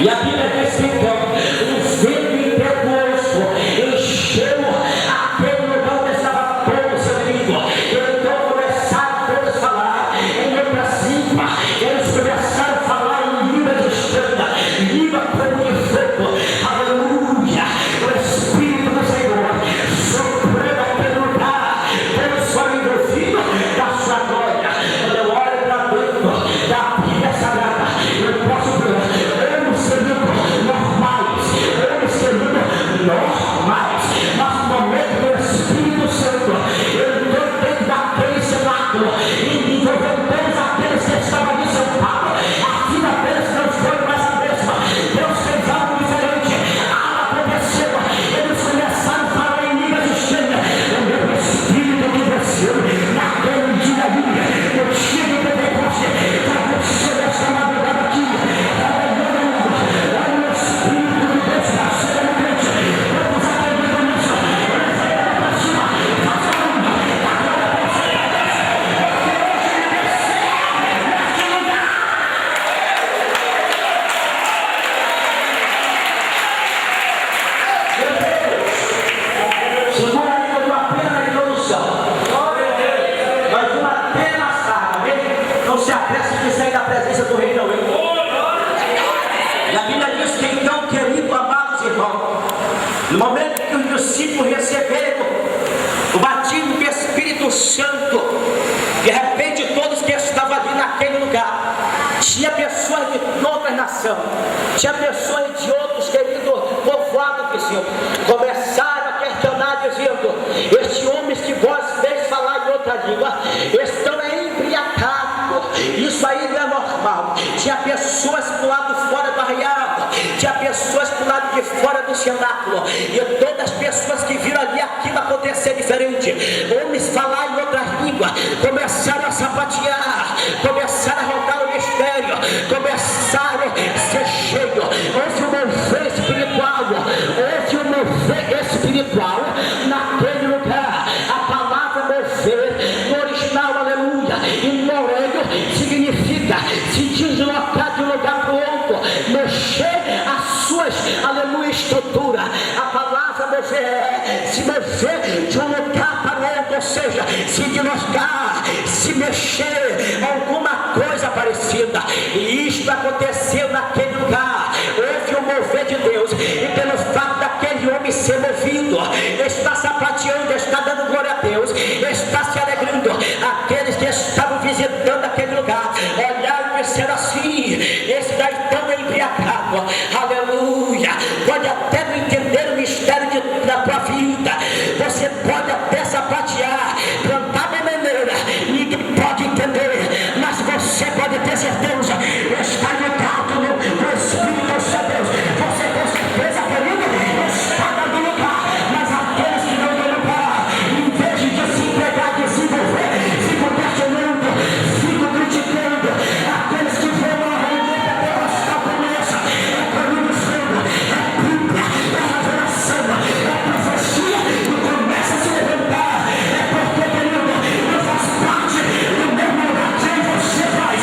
E a Bíblia diz que então, um vento impetuoso encheu aquele lugar onde estava todo o seu inimigo. Então começaram todos a falar em outras línguas. Eles começaram a falar em línguas estranhas, língua como de fogo. Aleluia! O Espírito do Senhor soprando aquele lugar, todos foram envolvidos da sua glória. Quando eu olho para dentro da Bíblia Sagrada, eu posso ver anos sendo normais, mas no momento do Espírito Santo, eu estou dentro daquele cenáculo, e envolvendo todos aqueles que estavam ali sentados. A vida deles não foi mais a mesma. Deus fez algo diferente. Algo aconteceu. Eles começaram a falar em línguas estranhas. O meu Espírito que desceu naquele dia ali, eu tive que depois para você nessa madrugada aqui. Olha o Espírito de Deus nasceu no crente. Vamos acreditar nisso. Levanta para cima. Faça a onda. Segura aí que eu estou apenas na introdução. Nós vamos apenas na saga, amém? Não se apresse de sair da presença do rei, não, hein? E a Bíblia diz que então, querido, amados irmãos, no momento que os discípulos receberam o batismo do Espírito Santo, de repente todos que estavam ali naquele lugar, tinha pessoas de outras nações, tinha pessoas de outros, queridos, povoados, vizinhos, começaram a questionar, dizendo: estes homens que vós veis falar em outra língua estão embriagados, isso aí não é normal. Tinha pessoas do lado fora do arraial, tinha pessoas do lado de fora do cenáculo, e todas as pessoas que viram ali aquilo acontecer diferente, homens falar em outras línguas, começaram a sapatear, começaram a rodar o mistério, começaram a ser cheios. Houve um mover espiritual, naquele lugar. A palavra mover no original, aleluia, em noruego significa se deslocar de um lugar para o outro, mexer as suas, aleluia, estrutura. A palavra mover é se mover de um lugar para o outro, ou seja, se deslocar, se mexer, alguma coisa parecida. E isto aconteceu naquele lugar. Houve um mover de Deus, e pelo fato daquele homem ser movido, está sapateando, está dando glória a Deus, está se alegrando. Aqueles que estavam visitando aquele lugar olharam e disseram assim: esse daí tão embriagado, aleluia, pode até não entender o mistério da tua vida, você pode até sapatear, plantar bananeira, ninguém pode entender, mas você pode ter certeza, está ligado no Espírito Santo. Você com certeza, querido, está dando lugar, mas aqueles que não dão lugar, em vez de se entregar, de se envolver, ficam questionando, ficam criticando. Aqueles que vão na reunião pentecostal como essa, é caminho fundo, é Bíblia, é revelação, é profecia, e começa a se levantar. É porque, querido, não faz parte do mesmo lugar que você faz.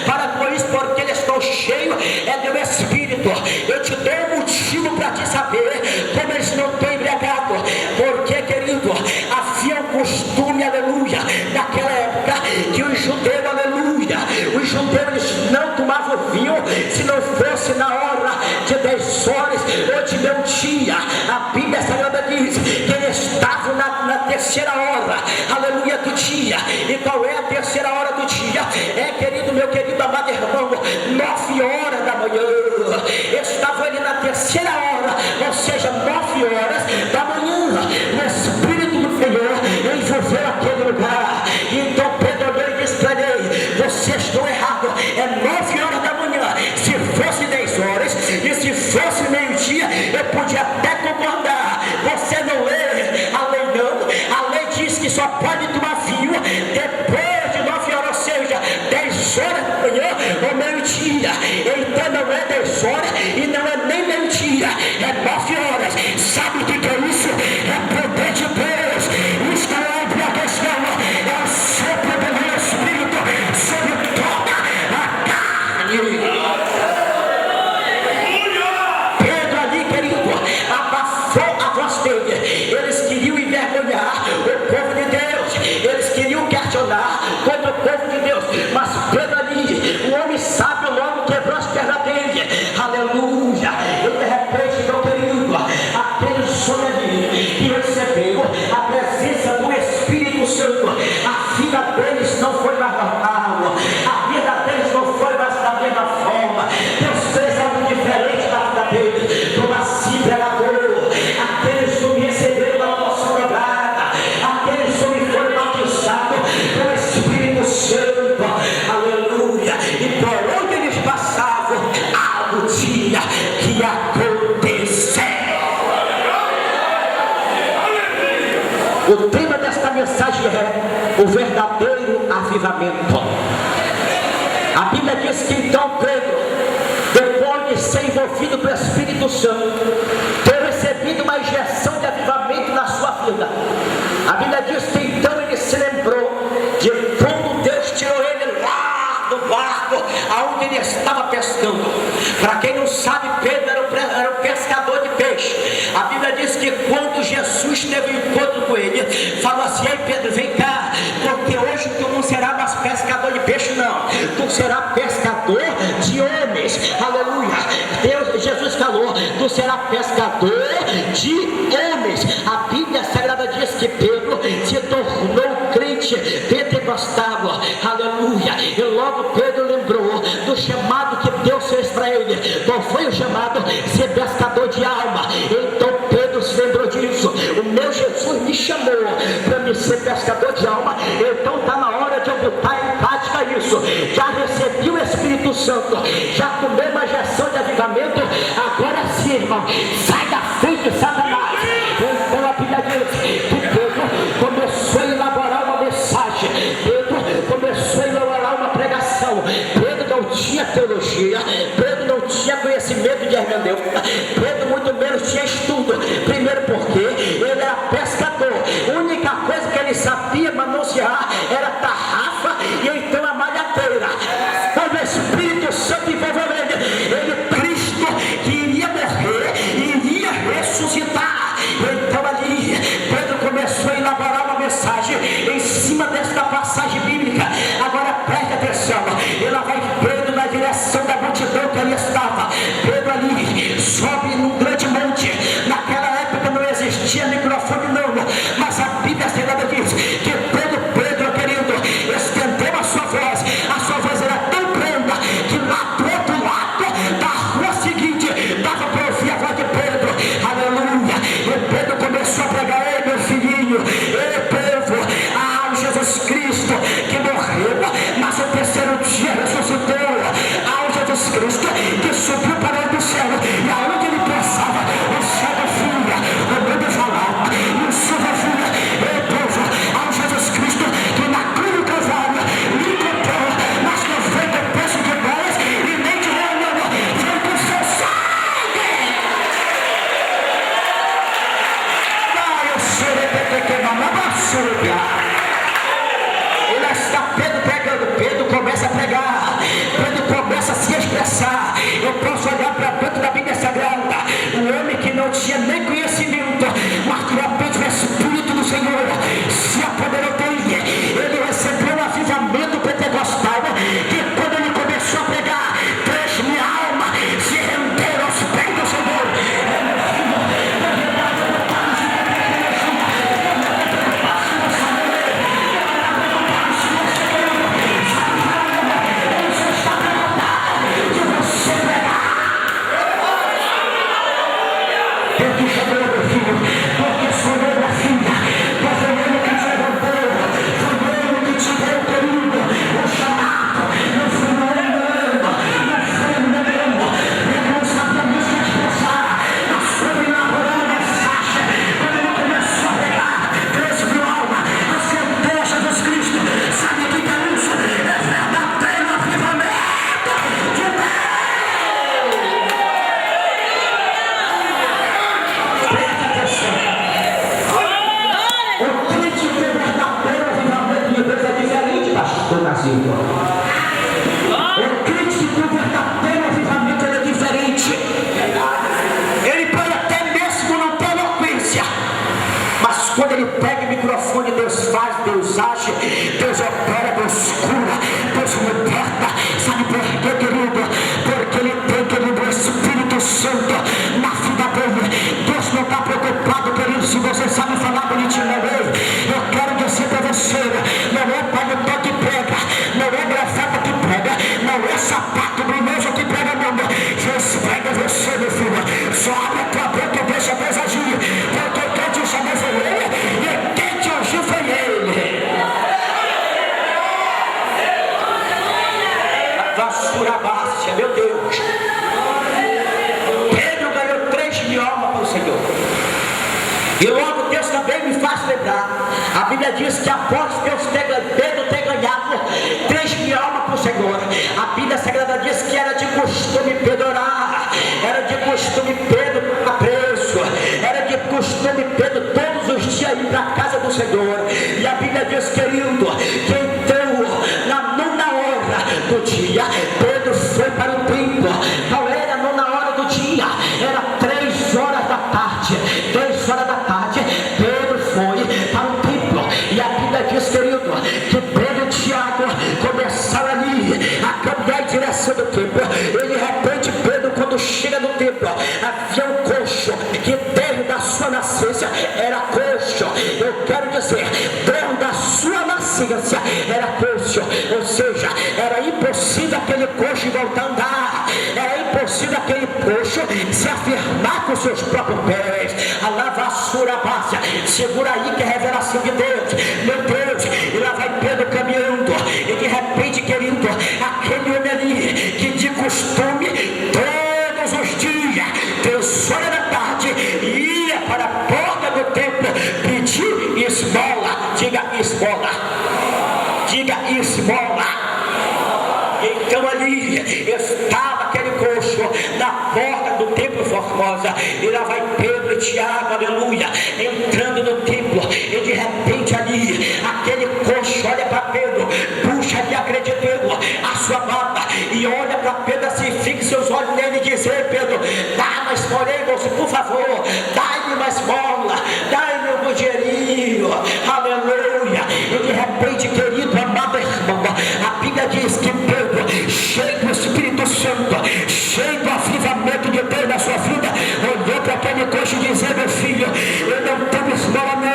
Para com isso, porque eles estão cheios do meu Espírito. Eu te dou um motivo para te saber como eles não estão embriagados. Porque, querido, havia um costume, aleluia, naquela época, que os judeus, aleluia, os judeus eles não tomavam vinho se não fosse na hora de 10 horas ou de meio-dia. A Bíblia Sagrada diz que eles estavam na terceira hora, aleluia, do dia. E qual é a terceira hora do dia? É, querido, meu querido amado irmão, 9 horas da manhã. Estavam ali na terceira hora, ou seja, 9 horas da manhã. O Espírito do Senhor envolveu aquele lugar. Então Pedro olhou e disse para ele: você que só pode tomar vinho depois de 9 horas, ou seja, 10 horas da manhã ou meio-dia. Então não é 10 horas e não é nem meio-dia, é 9 horas. Sabe o que é isso? É poder de Deus. Isto é a questão, é o sopro do Espírito sobre toda a carne. Pedro ali, querido, abafou a voz dele. Eles queriam envergonhar o povo de Deus, eles queriam questionar contra o povo de Deus, mas Pedro ali, o homem sábio, logo quebrou as pernas dele. Aleluia. E de repente, meu querido, aquele sonho ali que recebeu a presença do Espírito Santo, a vida deles não foi mais normal, a vida deles não foi mais da mesma forma. Deus fez algo diferente na vida deles. Como assim, pregador? Aqueles que me receberam a nossa dobrada, aqueles que me foram batizados pelo Espírito Santo, aleluia. E por onde eles passavam, algo tinha que acontecer. O tema desta mensagem é o verdadeiro avivamento. A Bíblia diz que então Pedro, depois de ser envolvido pelo Espírito Santo, ter recebido uma injeção de avivamento na sua vida, a Bíblia diz que então ele se lembrou de como Deus tirou ele lá do barco aonde ele estava pescando. Para quem não sabe, Pedro era um pescador de peixe. A Bíblia diz que quando Jesus teve um encontro com ele, falou assim: ei Pedro, vem cá, porque hoje tu não será mais pescador de peixe, não, tu será pescador de homens. Aleluia. Jesus falou: tu será pescador de homens. A Bíblia Sagrada diz que Pedro se tornou crente pentecostal. Aleluia. E logo Pedro lembrou do chamado que Deus fez para ele. Qual foi o chamado? Ser pescador de alma. Então Pedro se lembrou disso. O meu Jesus me chamou para me ser pescador de alma. Então está na hora de eu botar em prática isso. Já recebi o Espírito Santo, já tomei uma injeção de avivamento. Agora sim, irmão, sai da frente, Satanás. Então a Bíblia diz que Pedro começou a elaborar uma mensagem. Pedro começou a elaborar uma pregação. Pedro não tinha teologia, Pedro não tinha conhecimento de hermenêutica, Pedro muito menos tinha estudo. Primeiro porque ele era pescador. A única coisa que ele sabia manusear era a tarrafa e então a malhadeira. Quando o Espírito Santo envolveu ele, Cristo que iria morrer, iria Brasil. O crítico verdadeiro avivamento é diferente. Ele pode até mesmo não ter eloquência, mas quando ele pega o microfone, Deus faz, Deus age, Deus opera, Deus cura, Deus liberta. Sabe por quê, querido? Porque ele tem, querido, o Espírito Santo na vida dele. Deus não está preocupado, querido, se você sabe falar bonitinho. Eu quero dizer para você, não é paletó que prega, não é gravata que prega, não é sapato brunoso que prega, não. Deus prega você, meu filho. Só abre a tua boca e deixa Deus agir, porque quem te chamou foi ele, e quem te ungiu foi ele. Vassoura básica, meu Deus. Pedro ganhou 3.000 almas para o Senhor. E logo Deus também me faz lembrar. A Bíblia diz que após Pedro ter ganhado 3.000 almas para o Senhor, a Bíblia Sagrada diz que era de costume Pedro orar, era de costume Pedro ficar preso, era de costume Pedro todos os dias ir para a casa do Senhor. E a Bíblia diz, querido, que então na nona hora do dia Pedro foi para o templo. Qual era a nona hora do dia? Era 3 horas da tarde. 3 horas da tarde Pedro foi para o templo. E a Bíblia diz, querido, que Pedro e Tiago começaram ali a caminhar em direção do templo. E de repente Pedro, quando chega no templo, havia um coxo que desde a sua nascença era coxo. Eu quero dizer, desde a sua nascença era coxo. Ou seja, era impossível aquele coxo voltar a andar, era impossível aquele coxo se afirmar com seus próprios pés. A lavassura baixa, segura aí que é a revelação de Deus. Meu Deus, e lá vai Pedro caminhando, e de repente, querido, aquele homem ali que de costume todos os dias, 3 horas da tarde, ia para a porta do templo pedir esmola. Diga esmola, diga esmola. Então ali estava aquele coxo na porta do templo Formosa, e lá vai Pedro e Tiago, aleluia, entrando no templo. E de repente ali aquele coxo olha para Pedro, puxa de acreditando a sua mata, e olha para Pedro assim, fixa seus olhos nele e diz: ei Pedro, dá uma esmola, moço, por favor, dá-me uma esmola, dá-me um dinheirinho, aleluia. E de repente, querido, amado irmão, a Bíblia diz que Pedro, cheio do Espírito Santo, cheio do avivamento de Deus na sua vida, olhou para aquele coxo e disse: meu filho, eu não tenho esmola não,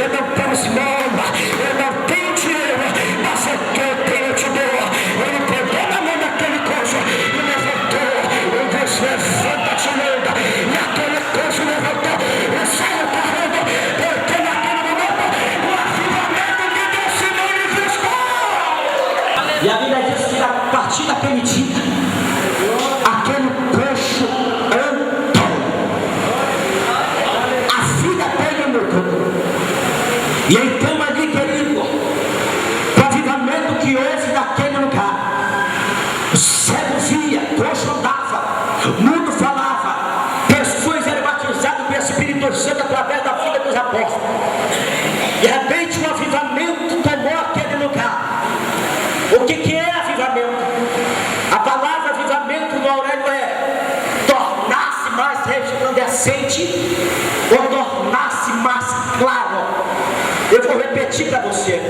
eu não tenho esmola, eu não tenho dinheiro, mas o que eu tenho eu te dou. Ele pegou na mão daquele coxo e levantou, e disse: levanta-te, anda. E aquele coxo levantou e saiu correndo, porque naquele momento o avivamento de Deus se manifestou. E a Bíblia diz que a partir daquele dia, aquele coxo andou. A vida dele mudou. E então ali, querido, o avivamento que houve naquele lugar, o cego via, coxo andava, o mundo falava, pessoas eram batizadas pelo Espírito Santo através da vida dos apóstolos. De repente um avivamento tomou aquele lugar. O que é avivamento? A palavra avivamento no Aurélio é tornar-se mais resplandecente ou tornar-se mais claro. Eu vou repetir para você.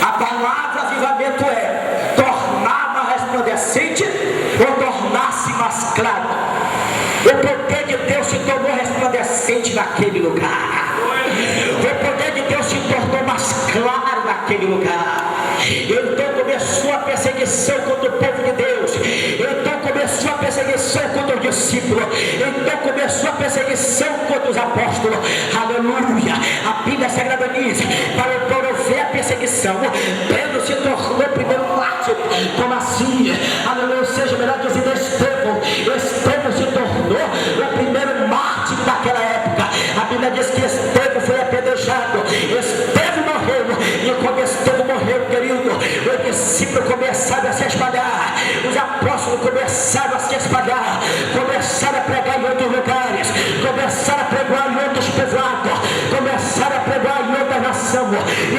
A palavra avivamento é tornar mais resplandecente ou tornar-se mais claro. O poder de Deus se tornou resplandecente naquele lugar. O poder de Deus se tornou mais claro naquele lugar. Então começou a perseguição contra o povo de Deus. Então começou a perseguição contra os discípulos. Então começou a perseguição contra os apóstolos. Aleluia. A Bíblia Sagrada diz: para promover a perseguição, Pedro se tornou o primeiro mártir. Como assim? Aleluia. Seja melhor dizendo Estevão. Estevão se tornou o primeiro mártir daquela época. A Bíblia diz que Estevão foi apedrejado. Estevão morreu. E quando Estevão morreu, querido, os discípulos começaram a se espalhar, os apóstolos começaram a se espalhar, começaram a pregar em outros lugares, começaram a pregar em outros povoados, começaram a pregar em outra nação. E